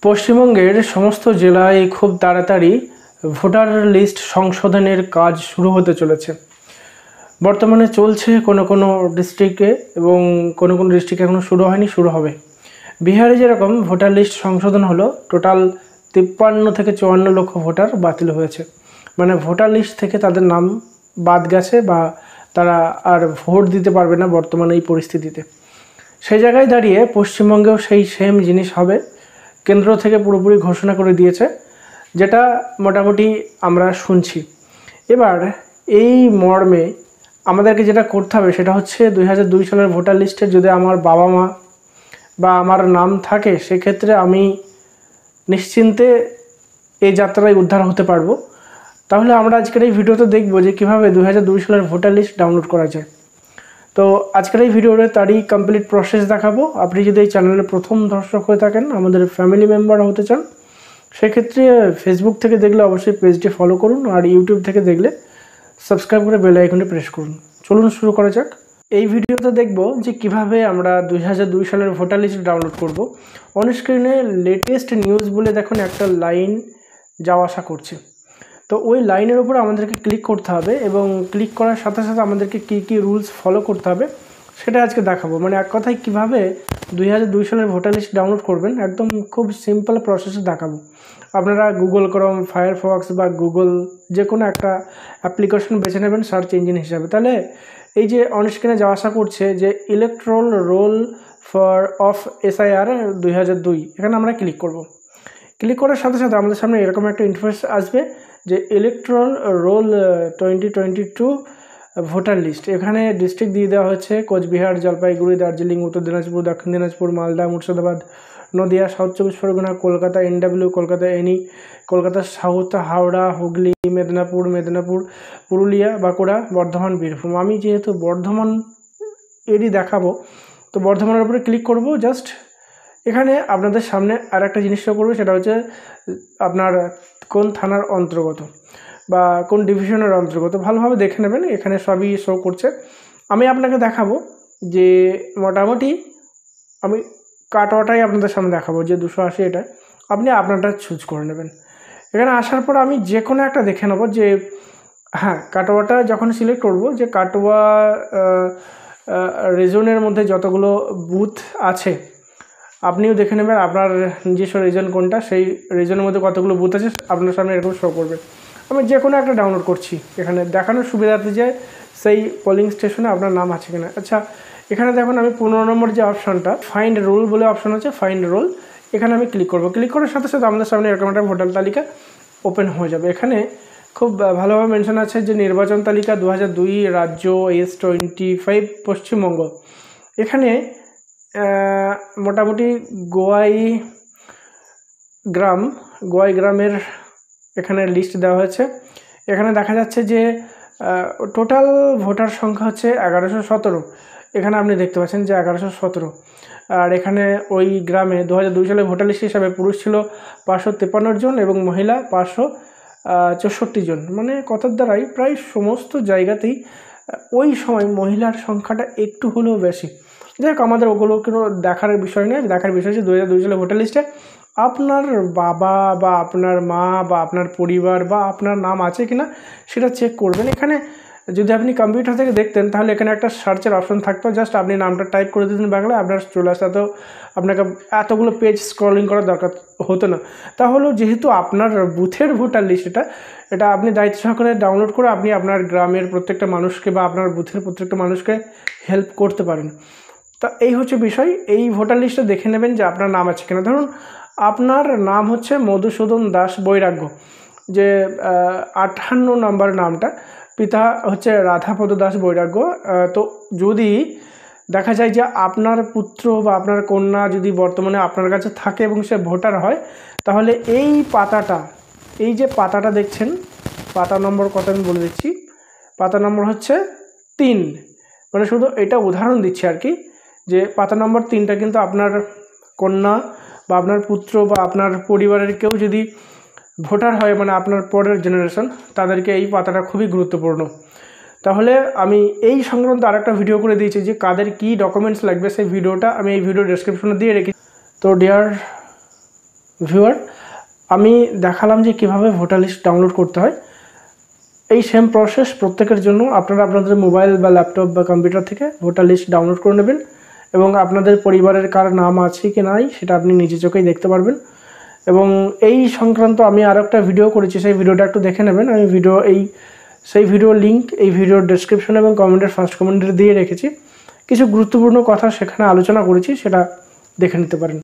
পশ্চিমবঙ্গের সমস্ত জেলায় খুব তাড়াতাড়ি ভোটার লিস্ট সংশোধনের কাজ শুরু হতে চলেছে। বর্তমানে চলছে কোনো কোনো ডিস্ট্রিক্টে এবং কোনো কোনো ডিস্ট্রিক্টে এখনও শুরু হয়নি, শুরু হবে। বিহারে যেরকম ভোটার লিস্ট সংশোধন হলো, টোটাল 53 থেকে 54 লক্ষ ভোটার বাতিল হয়েছে, মানে ভোটার লিস্ট থেকে তাদের নাম বাদ গেছে বা তারা আর ভোট দিতে পারবে না বর্তমানে এই পরিস্থিতিতে। সেই জায়গায় দাঁড়িয়ে পশ্চিমবঙ্গেও সেই সেম জিনিস হবে, কেন্দ্র থেকে পুরোপুরি ঘোষণা করে দিয়েছে, যেটা মোটামুটি আমরা শুনছি। এবার এই মর্মে আমাদেরকে যেটা করতে হবে সেটা হচ্ছে 2002 সালের ভোটার লিস্টে যদি আমার বাবা মা বা আমার নাম থাকে, সেক্ষেত্রে আমি নিশ্চিন্তে এই যাত্রায় উদ্ধার হতে পারবো। তাহলে আমরা আজকের এই ভিডিওতে দেখব যে কীভাবে 2002 সালের ভোটার লিস্ট ডাউনলোড করা যায়। তো আজকের এই ভিডিওতে তারই কমপ্লিট প্রসেস দেখাবো। আপনি যদি এই চ্যানেলের প্রথম দর্শক হয়ে থাকেন, আমাদের ফ্যামিলি মেম্বার হতে চান, সেক্ষেত্রে ফেসবুক থেকে দেখলে অবশ্যই পেজটি ফলো করুন, আর ইউটিউব থেকে দেখলে সাবস্ক্রাইব করে বেল আইকনে প্রেস করুন। চলুন শুরু করা যাক। এই ভিডিওতে দেখব যে কিভাবে আমরা 2002 সালের ভোটার লিস্ট ডাউনলোড করব। অন স্ক্রিনে লেটেস্ট নিউজ বলে দেখুন একটা লাইন যাওয়া আসা করছে, তো ওই লাইনের উপর আমাদেরকে ক্লিক করতে হবে এবং ক্লিক করার সাথে সাথে আমাদেরকে কী কী রুলস ফলো করতে হবে সেটা আজকে দেখাবো। মানে এক কথায় কীভাবে 2002 সালের ভোটার লিস্ট ডাউনলোড করবেন, একদম খুব সিম্পল প্রসেসে দেখাবো। আপনারা গুগল ক্রোম, ফায়ারফক্স বা গুগল যে কোনো একটা অ্যাপ্লিকেশন বেছে নেবেন সার্চ ইঞ্জিন হিসাবে। তাহলে এই যে অন স্ক্রিনে যাওয়া আসা করছে যে electoral roll for of SIR 2002, এখানে আমরা ক্লিক করব। ক্লিক করার সাথে সাথে আমাদের সামনে এরকম একটা ইন্টারফেস আসবে যে ইলেকট্রাল রোল 2022 ভোটার লিস্ট। এখানে ডিস্ট্রিক্ট দিয়ে দেওয়া হয়েছে কোচবিহার, জলপাইগুড়ি, দার্জিলিং, উত্তর দিনাজপুর, দক্ষিণ Dinajpur, Malda, Murshidabad, Nadia, south 24 Pargana, Kolkata, NW, Kolkata NE, Kolkata south, Howrah, Hooghly, Medinipur, Purulia, Bankura, Bardhaman, Birbhum. আমি যেহেতু বর্ধমান এরই দেখাবো, তো বর্ধমানের উপরে ক্লিক করব। জাস্ট এখানে আপনাদের সামনে আর একটা জিনিস শো করবে, সেটা হচ্ছে আপনার কোন থানার অন্তর্গত বা কোন ডিভিশনের অন্তর্গত, ভালোভাবে দেখে নেবেন, এখানে সবই শো করছে। আমি আপনাকে দেখাবো যে মোটামুটি আমি কাটোয়াটাই আপনাদের সামনে দেখাবো যে 280, এটা আপনি আপনারটা চুজ করে নেবেন। এখানে আসার পর আমি যে কোনো একটা দেখে নেবো যে হ্যাঁ, কাটোয়াটা যখন সিলেক্ট করব, যে কাটোয়া রিজনের মধ্যে যতগুলো বুথ আছে আপনিও দেখে নেবেন আপনার নিজস্ব রিজন কোনটা, সেই রিজনের মধ্যে কতগুলো বুথ আছে আপনার সামনে এরকম শো করবে। আমি যে কোনো একটা ডাউনলোড করছি, এখানে দেখানোর সুবিধাতে যে সেই পোলিং স্টেশনে আপনার নাম আছে কিনা। আচ্ছা, এখানে দেখুন আমি 15 নম্বর যে অপশানটা ফাইন্ড রোল বলে অপশান আছে, ফাইন্ড রোল, এখানে আমি ক্লিক করব। ক্লিক করার সাথে সাথে আমাদের সামনে এরকম একটা ভোটার তালিকা ওপেন হয়ে যাবে। এখানে খুব ভালোভাবে মেনশন আছে যে নির্বাচন তালিকা 2002, রাজ্য S25 পশ্চিমবঙ্গ। এখানে মোটামুটি গোয়াই গ্রামের এখানে লিস্ট দেওয়া হয়েছে। এখানে দেখা যাচ্ছে যে টোটাল ভোটার সংখ্যা হচ্ছে 1117। এখানে আপনি দেখতে পাচ্ছেন যে 1117। আর এখানে ওই গ্রামে 2002 সালে ভোটার লিস্ট হিসাবে পুরুষ ছিল 553 জন এবং মহিলা 564 জন। মানে কথার দ্বারাই প্রায় সমস্ত জায়গাতেই ওই সময় মহিলার সংখ্যাটা একটু হলেও বেশি। যাই হোক, আমাদের ওগুলো কোনো দেখার বিষয় নেই, দেখার বিষয় হচ্ছে 2002 সালে ভোটার লিস্টে আপনার বাবা বা আপনার মা বা আপনার পরিবার বা আপনার নাম আছে কিনা সেটা চেক করবেন। এখানে যদি আপনি কম্পিউটার থেকে দেখতেন তাহলে এখানে একটা সার্চের অপশন থাকতো, জাস্ট আপনি নামটা টাইপ করে দিতেন বাংলায়, আপনার চলে আসতো, তো আপনাকে এতগুলো পেজ স্ক্রলিং করার দরকার হতো না। তাহলেও যেহেতু আপনার বুথের ভোটার লিস্ট এটা আপনি দায়িত্ব সহকারে ডাউনলোড করে আপনি আপনার গ্রামের প্রত্যেকটা মানুষকে বা আপনার বুথের প্রত্যেকটা মানুষকে হেল্প করতে পারেন। তা এই হচ্ছে বিষয়। এই ভোটার লিস্টে দেখে নেবেন যে আপনার নাম আছে কিনা। ধরুন আপনার নাম হচ্ছে মধুসূদন দাস বৈরাগ্য, যে 58 নম্বর নামটা, পিতা হচ্ছে রাধাপদ দাস বৈরাগ্য। তো যদি দেখা যায় যে আপনার পুত্র বা আপনার কন্যা যদি বর্তমানে আপনার কাছে থাকে এবং সে ভোটার হয়, তাহলে এই পাতাটা, এই যে পাতাটা দেখছেন, পাতা নম্বর কত আমি বলে দিচ্ছি, পাতা নম্বর হচ্ছে 3। মানে শুধু এটা উদাহরণ দিচ্ছি আর কি, যে পাতা নম্বর 3টা কিন্তু আপনার কন্যা বা আপনার পুত্র বা আপনার পরিবারের কেউ যদি ভোটার হয়, মানে আপনার পরের জেনারেশন, তাদেরকে এই পাতাটা খুবই গুরুত্বপূর্ণ। তাহলে আমি এই সংক্রান্ত আরেকটা ভিডিও করে দিয়েছি যে কাদের কি ডকুমেন্টস লাগবে, সেই ভিডিওটা আমি এই ভিডিও ডেসক্রিপশনে দিয়ে রেখেছি। তো ডিয়ার ভিউয়ার, আমি দেখালাম যে কিভাবে ভোটার লিস্ট ডাউনলোড করতে হয়। এই সেম প্রসেস প্রত্যেকের জন্য আপনারা আপনাদের মোবাইল বা ল্যাপটপ বা কম্পিউটার থেকে ভোটার লিস্ট ডাউনলোড করে নেবেন এবং আপনাদের পরিবারের কার নাম আছে কি নাই সেটা আপনি নিজে চোখেই দেখতে পারবেন। এবং এই সংক্রান্ত আমি আরও একটা ভিডিও করেছি, সেই ভিডিওটা একটু দেখে নেবেন। আমি সেই ভিডিওর লিঙ্ক এই ভিডিওর ডেসক্রিপশন এবং কমেন্টের ফার্স্ট কমেন্টে দিয়ে রেখেছি। কিছু গুরুত্বপূর্ণ কথা সেখানে আলোচনা করেছি, সেটা দেখে নিতে পারেন।